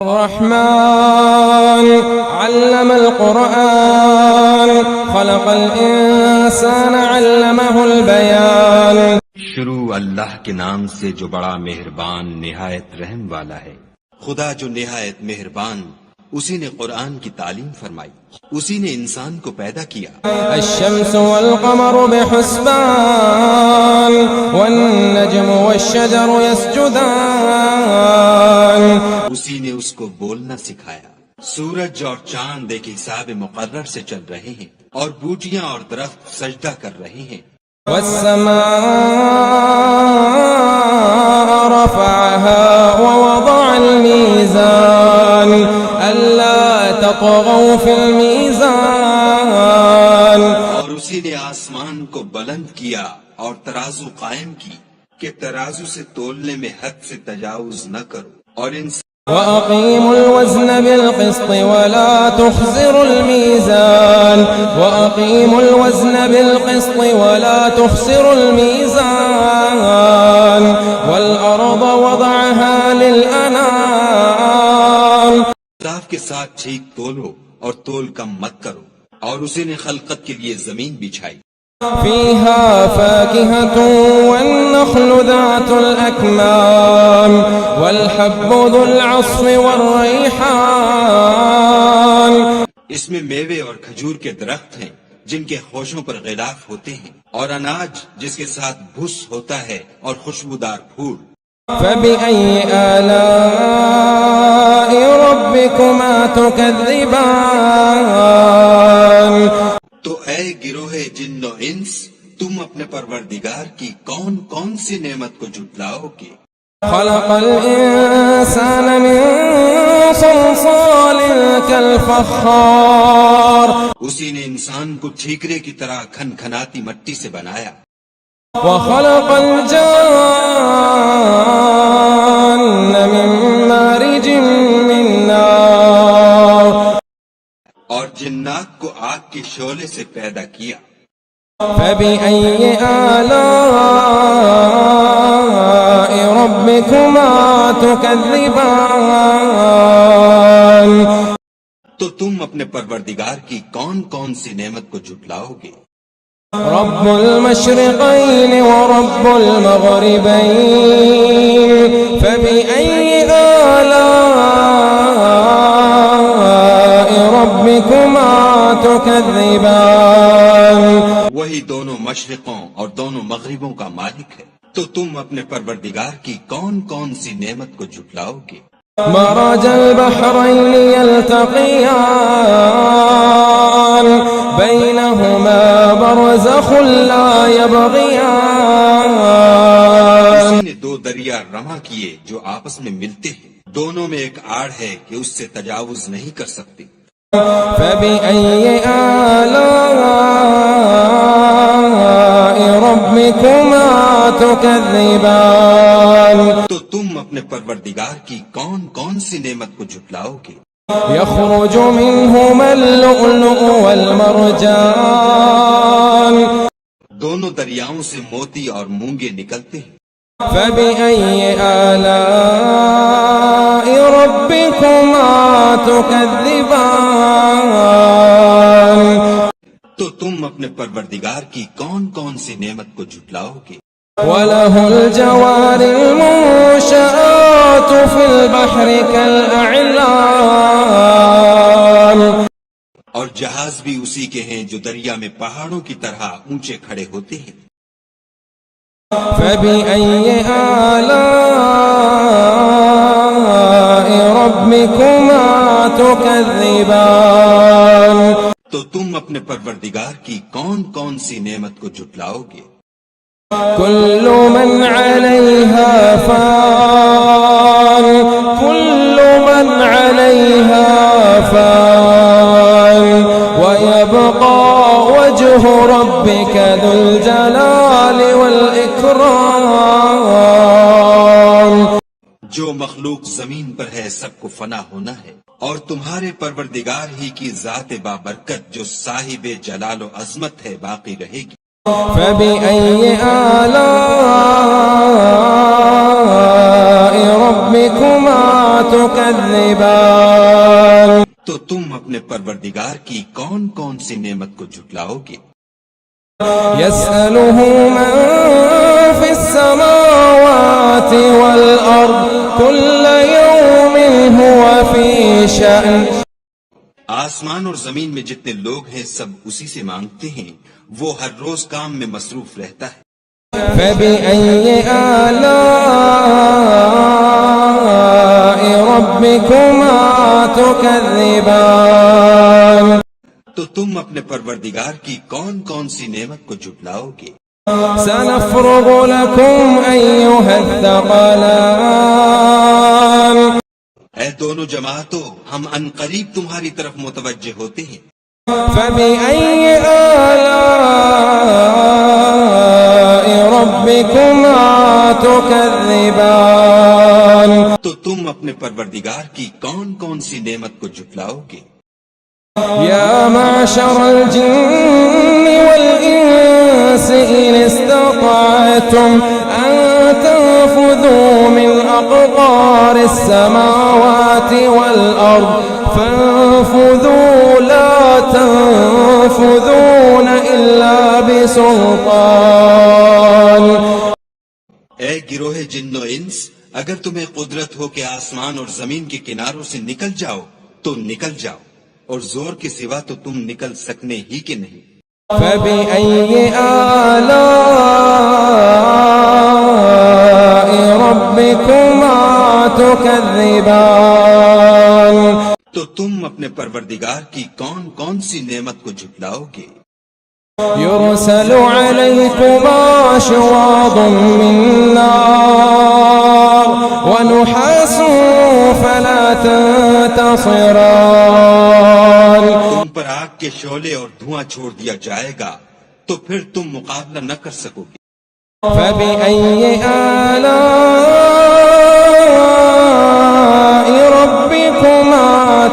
الرحمن علم القرآن خلق الإنسان علمه البيان. شروع اللہ کے نام سے جو بڑا مہربان نہایت رحم والا ہے. خدا جو نہایت مہربان، اسی نے قرآن کی تعلیم فرمائی، اسی نے انسان کو پیدا کیا. الشمس والقمر بحسبان والنجم والشجر يسجدان. اسی نے اس کو بولنا سکھایا. سورج اور چاند ایک حساب مقرر سے چل رہے ہیں اور بوٹیاں اور درخت سجدہ کر رہے ہیں. والسماء رفعها ووضع الميزان ألا تطغوا في الميزان. اور اسی نے آسمان کو بلند کیا اور ترازو قائم کی کہ ترازو سے تولنے میں حد سے تجاوز نہ کرو. اور وَأَقِيمُوا الْوَزْنَ بِالْقِسْطِ وَلَا تُخْسِرُوا الْمِيزَانَ وَأَقِيمُوا الْوَزْنَ بِالْقِسْطِ وَلَا تُخْسِرُوا الْمِيزَانَ وَالْأَرْضَ وَضَعَهَا لِلْأَنَامِ. انصاف کے ساتھ ٹھیک تولو اور تول کم مت کرو. اور اسی نے خلقت کے لیے زمین بچھائی. فيها فاكهة والنخل ذات الأكمام والحب ذو العصف والريحان. اس میں میوے اور کھجور کے درخت ہیں جن کے خوشوں پر غلاف ہوتے ہیں، اور اناج جس کے ساتھ بھس ہوتا ہے اور خوشبودار پھول. فبأي آلاء ربكما تكذبان. تو اے گروہ جن و انس، تم اپنے پروردگار کی کون کون سی نعمت کو جھٹلاؤ گے؟ خلق الانسان من صلصال كالفخار. اسی نے انسان کو ٹھیکرے کی طرح کھنکھناتی مٹی سے بنایا. وخلق الجان من مارج من نار. اور جنات کو آگ کے شعلے سے پیدا کیا. فبأي آلاء ربكما تكذبان. تو تم اپنے پروردگار کی کون کون سی نعمت کو جھٹلاؤ گے؟ رب المشرقين ورب المغربين فبأي آلاء ربكما تكذبان. وہی دونوں مشرقوں اور دونوں مغربوں کا مالک ہے، تو تم اپنے پروردگار کی کون کون سی نعمت کو جھٹلاؤ گے؟ مرج البحرين يلتقيان بينهما برزخ لا يبغيان. اسی نے دو دریا رواں کیے جو آپس میں ملتے ہیں، دونوں میں ایک آڑ ہے کہ اس سے تجاوز نہیں کر سکتے. فبأي آلاء ربكما تكذبان. تو تم اپنے پروردگار کی کون کون سی نعمت کو جھٹلاؤ گے؟ يخرج منهما اللؤلؤ والمرجان. دونوں دریاؤں سے موتی اور مونگے نکلتے ہیں. فبأي آلاء ربكما تكذبان. تو تم اپنے پروردگار کی کون کون سی نعمت کو جھٹلاؤ گے؟ وله الجوار المنشآت في البحر كالأعلام. اور جہاز بھی اسی کے ہیں جو دریا میں پہاڑوں کی طرح اونچے کھڑے ہوتے ہیں. فبأي آلاء ربكما تكذبان. تو تم اپنے پروردگار کی کون کون سی نعمت کو جھٹلاؤ گے؟ كل من عليها فان كل من عليها فان ويبقى وجه ربك ذو الجلال والإكرام. جو مخلوق زمین پر ہے سب کو فنا ہونا ہے، اور تمہارے پروردگار ہی کی ذات بابرکت جو صاحب جلال و عظمت ہے باقی رہے گی. فبأي آلاء ربكما تكذبان تو تم اپنے پروردگار کی کون کون سی نعمت کو جھٹلاؤ گے؟ يسأله من في السماوات والأرض كل يوم هو في شأن آسمان اور زمین میں جتنے لوگ ہیں سب اسی سے مانگتے ہیں، وہ ہر روز کام میں مصروف رہتا ہے۔ فبأي آلاء ربكما تكذبان تو تم اپنے پروردگار کی کون کون سی نعمت کو جھٹلاؤ گے؟ سنفرغ لكم أيها الثقلان اے دونوں جماعتوں، ہم ان قریب تمہاری طرف متوجہ ہوتے ہیں۔ فبأي آلاء ربكما تكذبان تو تم اپنے پروردگار کی کون کون سی نعمت کو جھٹلاؤ گے؟ يا معشر الجن والإنس إن استطعتم أن تنفذوا من أقطار السماوات والأرض فانفذوا لا تنفذون إلا بسلطان اے گروہ جن و انس، اگر تمہیں قدرت ہو کہ آسمان اور زمین کے کناروں سے نکل جاؤ تو نکل جاؤ، اور زور کے سوا تو تم نکل سکنے ہی کے نہیں۔ فبأي آلاء ربكما تكذبان تو تم اپنے پروردگار کی کون کون سی نعمت کو جھٹلاؤ گے؟ يرسل عليكما شواظ من نار ونحاس فلا تنتصران تم پر آگ کے شعلے اور دھواں چھوڑ دیا جائے گا تو پھر تم مقابلہ نہ کر سکو گے۔ فبأي آلاء ربكما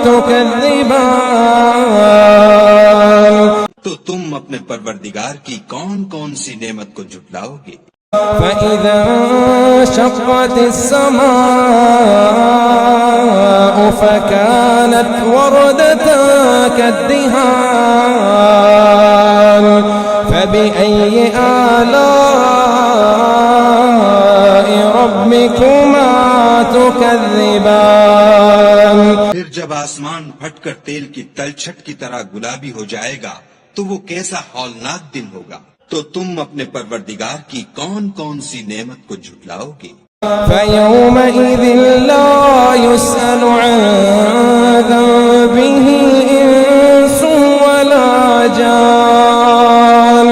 تكذبان تو تم اپنے پروردگار کی کون کون سی نعمت کو جھٹلاؤ گے؟ فإذا انشقت السماء فكانت وردة كالدهان فبأي آلاء ربكما تكذبان پھر جب آسمان پھٹ کر تیل کی تلچھٹ کی طرح گلابی ہو جائے گا تو وہ کیسا ہولناک دن ہوگا۔ تو تم اپنے پروردگار کی کون کون سی نعمت کو جھٹلاؤ گے؟ فيومئذ لا يسأل عن ذنبه إنس ولا جان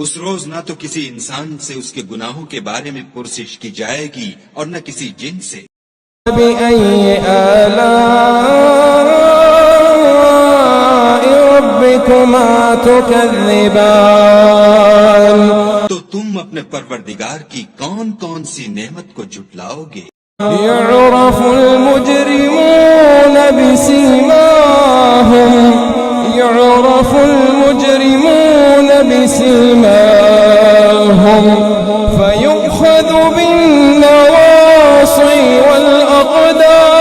اس روز نہ تو کسی انسان سے اس کے گناہوں کے بارے میں پرسش کی جائے گی اور نہ کسی جن سے۔ فبأي آلاء ربكما تكذبان تو تم اپنے پروردگار کی کون کون سی نعمت کو جھٹلاؤ گے؟ يعرف المجرمون بسيماهم يعرف المجرمون بسيماهم فيؤخذ بالنواصي والأقدام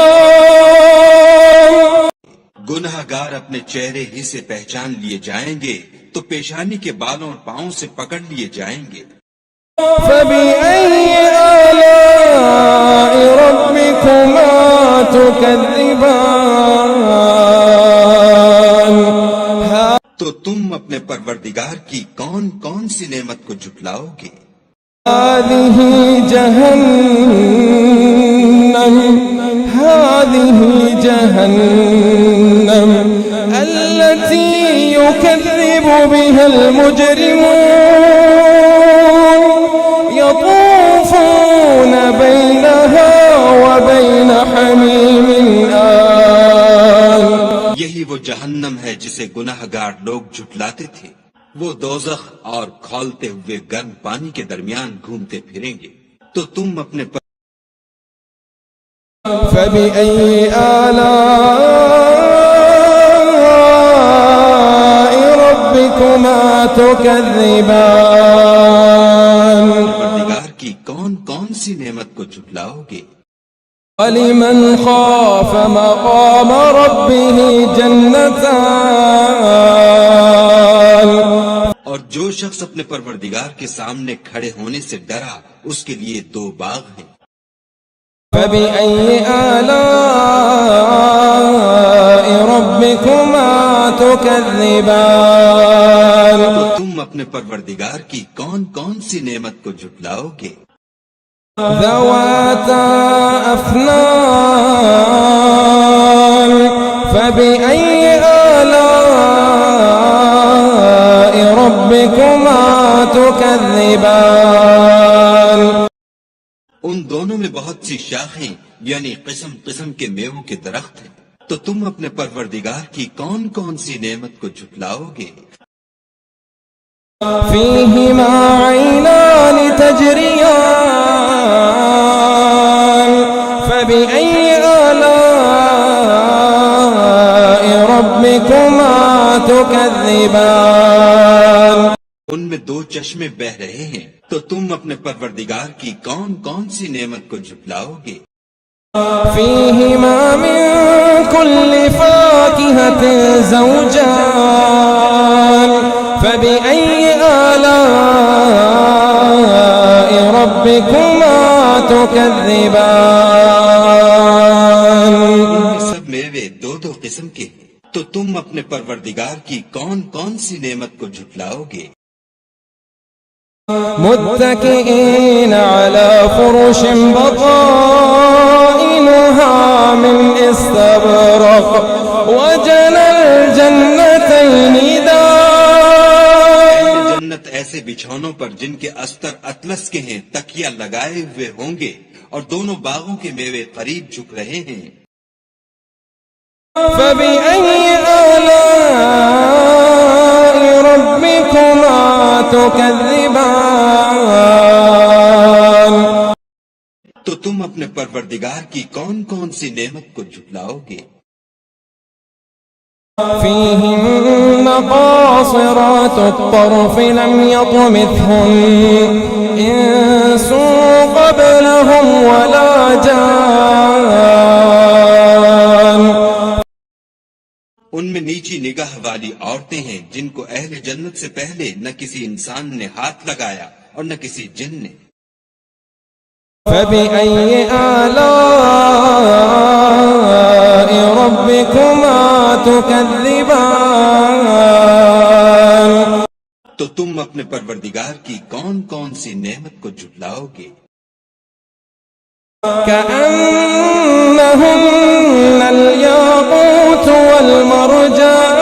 گناہ گار اپنے چہرے ہی سے پہچان لیے جائیں گے تو پیشانی کے بالوں اور پاؤں سے پکڑ لیے جائیں گے۔ فبأي آلاء ربكما تكذبان تو تم اپنے پروردگار کی کون کون سی نعمت کو جھٹلاؤ گے؟ هذه جهنم التي يكذب بها المجرمون يطوفون بينها وبين حميم آن یہی وہ جہنم ہے جسے گناہ گار لوگ جھٹلاتے تھے، وہ دوزخ اور کھولتے ہوئے گرم پانی کے درمیان گھومتے پھریں گے۔ تو تم اپنے فبأي آلاء ربكما تكذبان پروردگار کی کون کون سی نعمت کو جھٹلاؤ گے؟ وَلِمَنْ خَافَ مَقَامَ رَبِّهِ جَنَّتَانِ اور جو شخص اپنے پروردگار کے سامنے کھڑے ہونے سے ڈرا اس کے لیے 2 باغ ہیں۔ فَبِأَيِّ آلَاءِ رَبِّكُمَا تُكَذِّبَانِ تو تم اپنے پروردگار کی کون کون سی نعمت کو جھٹلاؤ گے؟ ذَوَاتَا أَفْنَانٍ فَبِأَيِّ آلَاءِ رَبِّكُمَا تُكَذِّبَانِ ان دونوں میں بہت سی شاخیں یعنی قسم قسم کے میووں کے درخت ہیں، تو تم اپنے پروردگار کی کون کون سی نعمت کو جھٹلاؤ گے؟ فِيهِمَا عَيْنَانِ تَجْرِيَانِ فَبِأَيِّ آلَاءِ رَبِّكُمَا تُكَذِّبَانِ ان میں 2 چشمے بہ رہے ہیں، تو تم اپنے پروردگار کی کون کون سی نعمت کو جھٹلاؤ گے؟ فِيهِمَا مِن كُلِّ فَاكِهَةٍ زَوْجَانِ فَبِأَيِّ آلَاءِ رَبِّكُمَا تُكَذِّبَانِ ان میں سب میوے 2 قسم کے ہیں، تو تم اپنے پروردگار کی کون کون سی نعمت کو جھٹلاؤ گے؟ متكئين على فرش بطائنها من استبرق وجنى الجنتين دان جنت ایسے بچھونوں پر جن کے استر اطلس کے ہیں تکیہ لگائے ہوئے ہوں گے، اور دونوں باغوں کے میوے قریب جھک رہے ہیں۔ فبأي آلاء ربكما تكذبان تو تم اپنے پروردگار کی کون کون سی نعمت کو جھٹلاؤ گے؟ فيهن قاصرات الطرف لم يطمثهن إنس قبلهم ولا جان ان میں نیچی نگاہ والی عورتیں ہیں جن کو اہل جنت سے پہلے نہ کسی انسان نے ہاتھ لگایا اور نہ کسی جن نے۔ فبأي آلاء ربكما تكذبان تو تم اپنے پروردگار کی کون کون سی نعمت کو جھٹلاؤ گے؟ كأنهن الياقوت والمرجان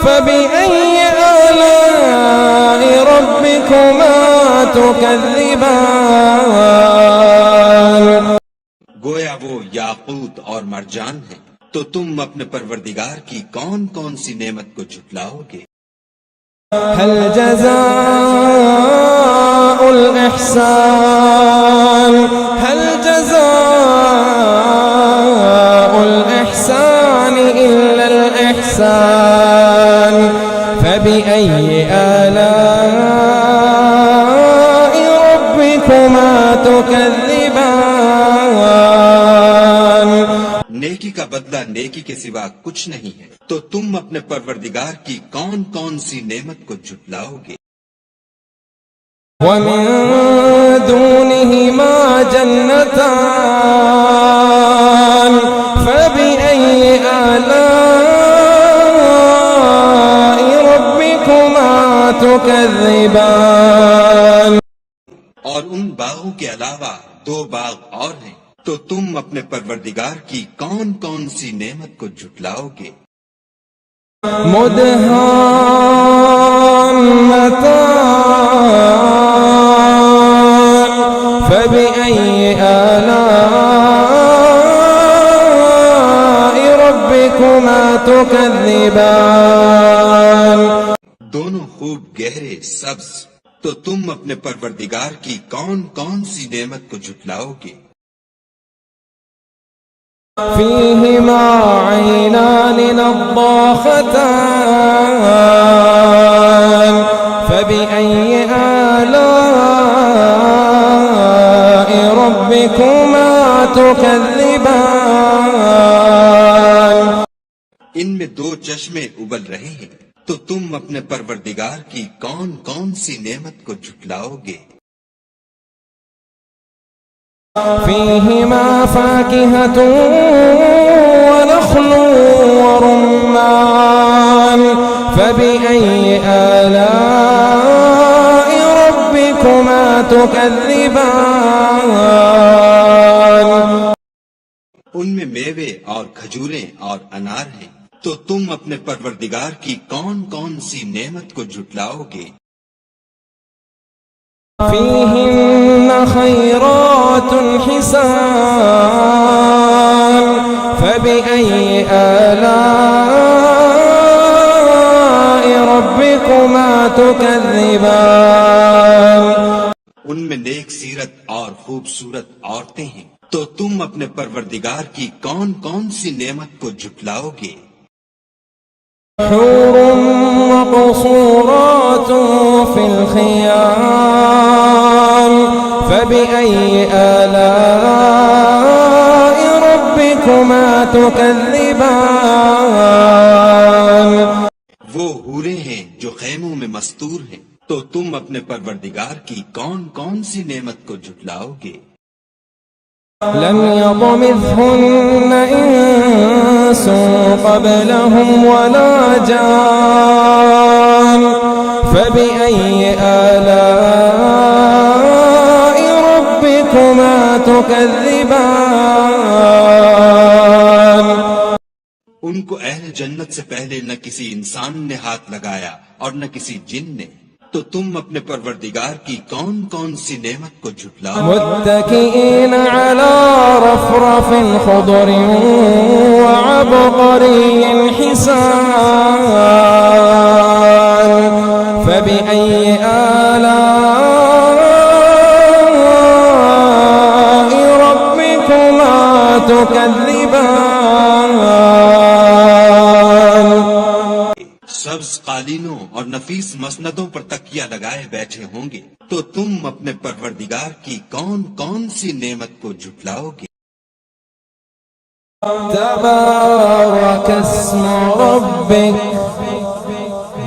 فبأي آلاء ربكما تكذبان گویا وہ یاقوت اور مرجان ہیں، تو تم اپنے پروردگار کی کون کون سی نعمت کو جھٹلاؤ گے؟ هل جزاء الإحسان هل جزاء الإحسان إلا الإحسان فبأي آلاء ربكما تكذبان نیکی کا بدلہ نیکی کے سوا کچھ نہیں ہے، تو تم اپنے پروردگار کی کون کون سی نعمت کو جھٹلاؤ گے؟ ومن دونهما جنتان فبأي آلاء ربكما تكذبان اور ان باغوں کے علاوہ 2 باغ اور ہیں، تو تم اپنے پروردگار کی کون کون سی نعمت کو جھٹلاؤ گے؟ مدهامتان فبأي آلاء ربكما تكذبان دونوں خوب گہرے سبز، تو تم اپنے پروردگار کی کون کون سی نعمت کو جھٹلاؤ گے؟ فيهما عينان نضاختان فبأي آلاء ربكما تكذبان ان میں دو چشمے ابل رہے ہیں، تو تم اپنے پروردگار کی کون کون سی نعمت کو جھٹلاؤ گے؟ فيهما فاكهة ونخل ورمان فبأي آلاء ربكما تكذبان ان میں میوے اور کھجوریں اور انار ہیں، تو تم اپنے پروردگار کی کون کون سی نعمت کو جھٹلاؤ گے؟ فيهن خيرات حسان فبأي آلاء ربكما تكذبان ان میں نیک سیرت اور خوبصورت عورتیں ہیں، تو تم اپنے پروردگار کی کون کون سی نعمت کو جھٹلاؤ گے؟ حور مقصورات في الخيام فبأي آلاء ربكما تكذبان وہ حوریں ہیں جو خیموں میں مستور ہیں، تو تم اپنے پروردگار کی کون کون سی نعمت کو جھٹلاؤ گے؟ لم يطمثهن إنس قبلهم ولا جان فبأي آلاء ربكما تكذبان ان کو اہل جنت سے پہلے نہ کسی انسان نے ہاتھ لگایا اور نہ کسی جن نے، تو تم اپنے پروردگار کی کون کون سی نعمت کو جھٹلاؤ؟ متكئين على رفرف خضر وعبقري حسان فبأي آلاء ربكما تكذبان سبز قالینوں اور نفیس مسندوں پر تکیہ لگائے بیٹھے ہوں گے، تو تم اپنے پروردگار کی کون کون سی نعمت کو جھٹلاؤ گے؟ تبارك اسم ربك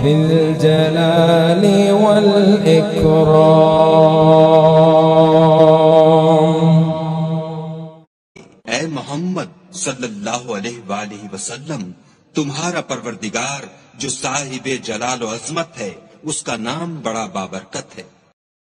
ذي الجلال والإكرام اے محمد صلی اللہ علیہ وآلہ وسلم، تمہارا پروردگار جو صاحب جلال و عظمت ہے، اس کا نام بڑا بابرکت ہے۔